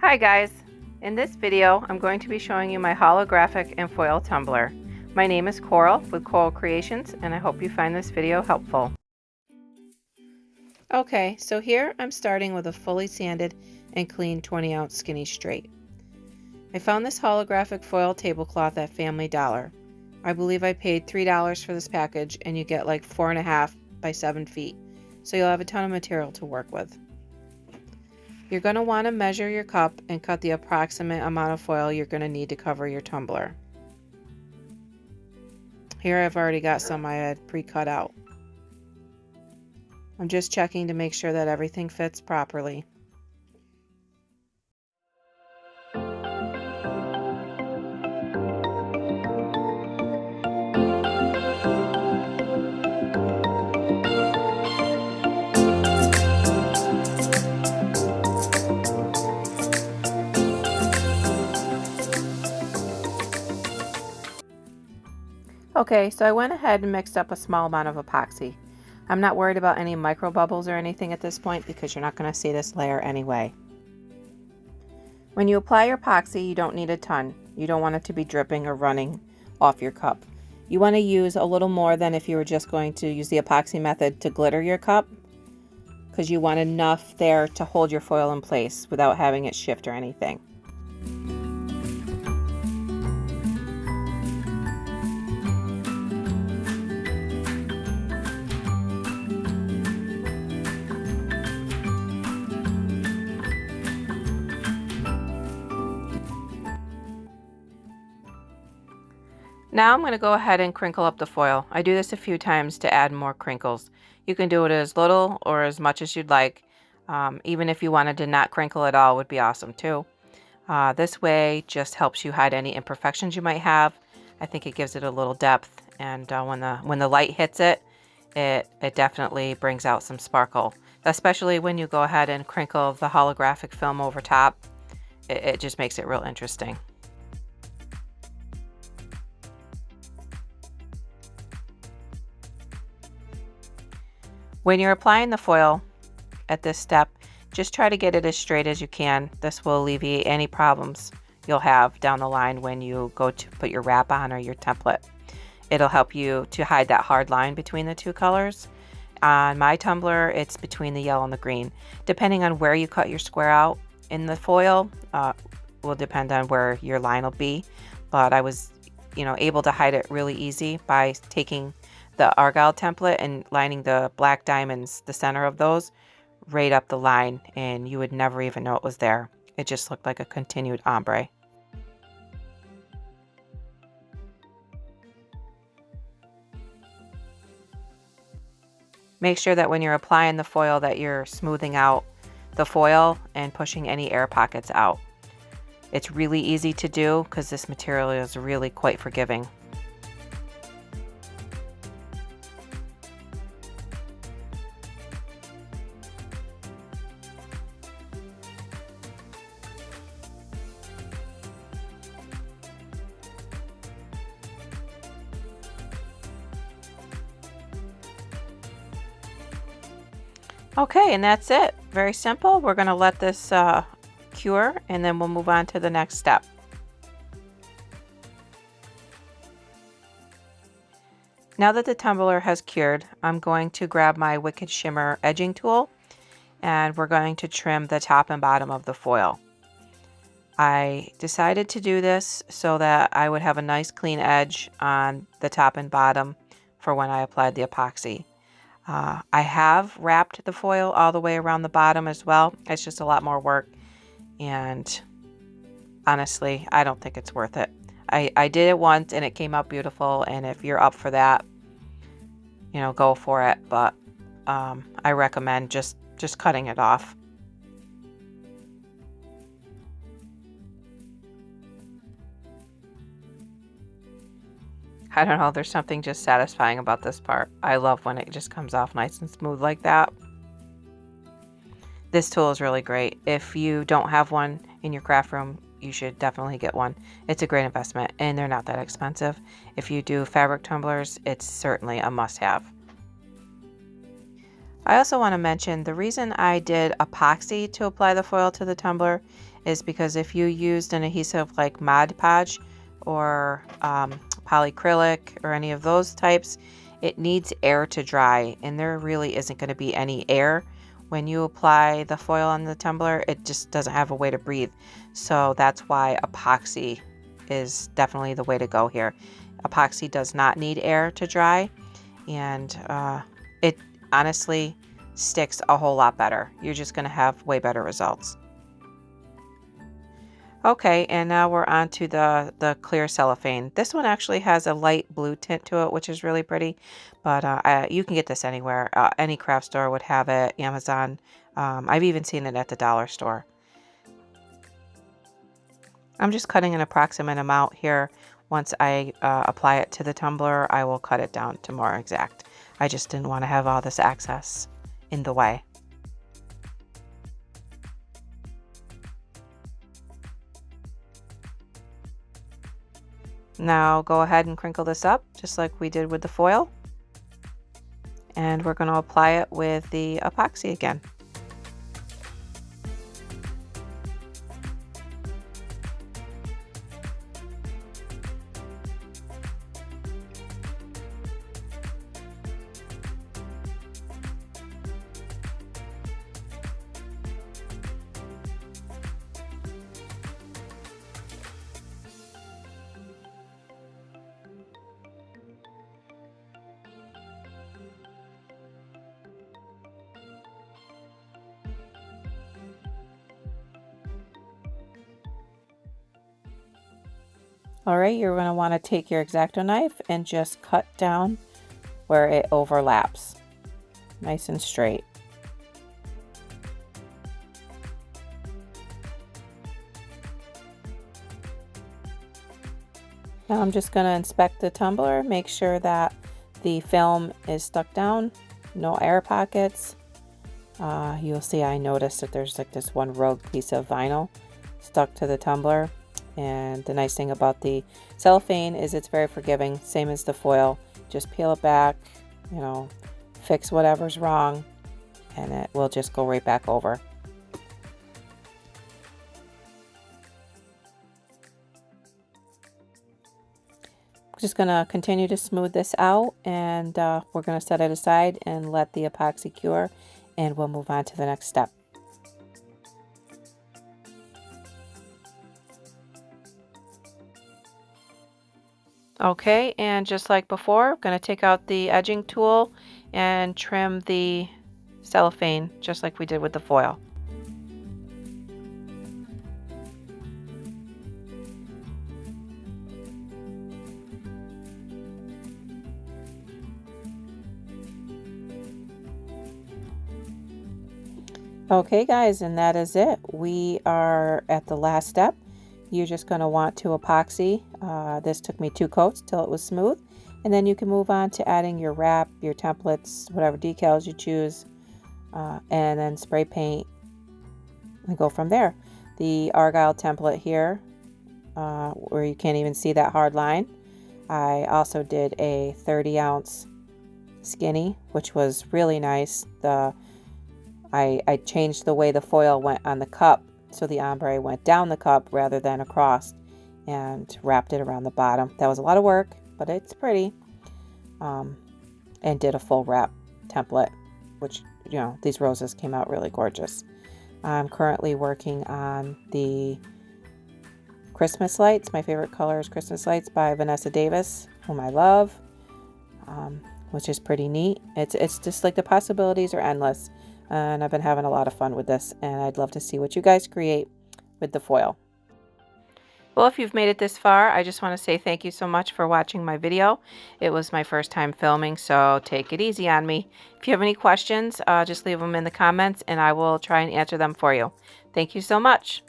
Hi guys! In this video I'm going to be showing you my holographic and foil tumbler. My name is Coral with Coral Creations and I hope you find this video helpful. Okay, so here I'm starting with a fully sanded and clean 20-ounce skinny straight. I found this holographic foil tablecloth at Family Dollar. I believe I paid $3 for this package and you get like 4.5 by 7 feet, so you'll have a ton of material to work with. You're going to want to measure your cup and cut the approximate amount of foil you're going to need to cover your tumbler. Here I've already got some I had pre-cut out. I'm just checking to make sure that everything fits properly. Okay, so I went ahead and mixed up a small amount of epoxy. I'm not worried about any micro bubbles or anything at this point because you're not going to see this layer anyway. When you apply your epoxy, you don't need a ton. You don't want it to be dripping or running off your cup. You want to use a little more than if you were just going to use the epoxy method to glitter your cup, because you want enough there to hold your foil in place without having it shift or anything. Now I'm going to go ahead and crinkle up the foil. I do this a few times to add more crinkles. You can do it as little or as much as you'd like. Even if you wanted to not crinkle at all would be awesome too. This way just helps you hide any imperfections you might have. I think it gives it a little depth, and when the light hits it, it definitely brings out some sparkle. Especially when you go ahead and crinkle the holographic film over top. It just makes it real interesting. When you're applying the foil at this step, just try to get it as straight as you can. This will alleviate any problems you'll have down the line when you go to put your wrap on or your template. It'll help you to hide that hard line between the two colors. On my tumbler, it's between the yellow and the green. Depending on where you cut your square out in the foil, will depend on where your line will be. But I was, able to hide it really easy by taking the Argyle template and lining the black diamonds, the center of those, right up the line, and you would never even know it was there. It just looked like a continued ombre. Make sure that when you're applying the foil that you're smoothing out the foil and pushing any air pockets out. It's really easy to do because this material is really quite forgiving. Okay, and that's it. Very simple. We're going to let this cure and then we'll move on to the next step. Now that the tumbler has cured, I'm going to grab my Wicked Shimmer edging tool and we're going to trim the top and bottom of the foil. I decided to do this so that I would have a nice clean edge on the top and bottom for when I applied the epoxy. I have wrapped the foil all the way around the bottom as well. It's just a lot more work, and honestly, I don't think it's worth it. I did it once and it came out beautiful, and if you're up for that, go for it, but I recommend just cutting it off. I don't know, there's something just satisfying about this part. I love when it just comes off nice and smooth like that. This tool is really great. If you don't have one in your craft room, you should definitely get one. It's a great investment and they're not that expensive. If you do fabric tumblers, it's certainly a must-have. I also want to mention the reason I did epoxy to apply the foil to the tumbler is because if you used an adhesive like Mod Podge or polyacrylic or any of those types, it needs air to dry, and there really isn't going to be any air when you apply the foil on the tumbler. It just doesn't have a way to breathe. So that's why epoxy is definitely the way to go here. Epoxy does not need air to dry, and it honestly sticks a whole lot better. You're just going to have way better results. Okay, and now we're on to the clear cellophane. This one actually has a light blue tint to it, which is really pretty, but you can get this anywhere. Any craft store would have it, Amazon. I've even seen it at the dollar store. I'm just cutting an approximate amount here. Once I apply it to the tumbler, I will cut it down to more exact. I just didn't want to have all this excess in the way. Now go ahead and crinkle this up just like we did with the foil. And we're going to apply it with the epoxy again. All right, you're going to want to take your X-Acto knife and just cut down where it overlaps, nice and straight. Now I'm just going to inspect the tumbler, make sure that the film is stuck down, no air pockets. You'll see I noticed that there's like this one rogue piece of vinyl stuck to the tumbler. And the nice thing about the cellophane is it's very forgiving, same as the foil. Just peel it back, you know, fix whatever's wrong, and it will just go right back over. I'm just going to continue to smooth this out, and we're going to set it aside and let the epoxy cure, and we'll move on to the next step. Okay, and just like before, I'm going to take out the edging tool and trim the cellophane just like we did with the foil. Okay guys, and that is it. We are at the last step. You're just going to want to epoxy. This took me 2 coats till it was smooth. And then you can move on to adding your wrap, your templates, whatever decals you choose, and then spray paint and go from there. The Argyle template here, where you can't even see that hard line. I also did a 30-ounce skinny, which was really nice. I changed the way the foil went on the cup, so the ombre went down the cup rather than across, and wrapped it around the bottom. That was a lot of work, but it's pretty. And did a full wrap template, which, you know, these roses came out really gorgeous. I'm currently working on the Christmas lights. My favorite color is Christmas lights by Vanessa Davis, whom I love, which is pretty neat. It's just like the possibilities are endless. And I've been having a lot of fun with this, and I'd love to see what you guys create with the foil. Well, if you've made it this far, I just want to say thank you so much for watching my video. It was my first time filming, so take it easy on me. If you have any questions, just leave them in the comments, and I will try and answer them for you. Thank you so much.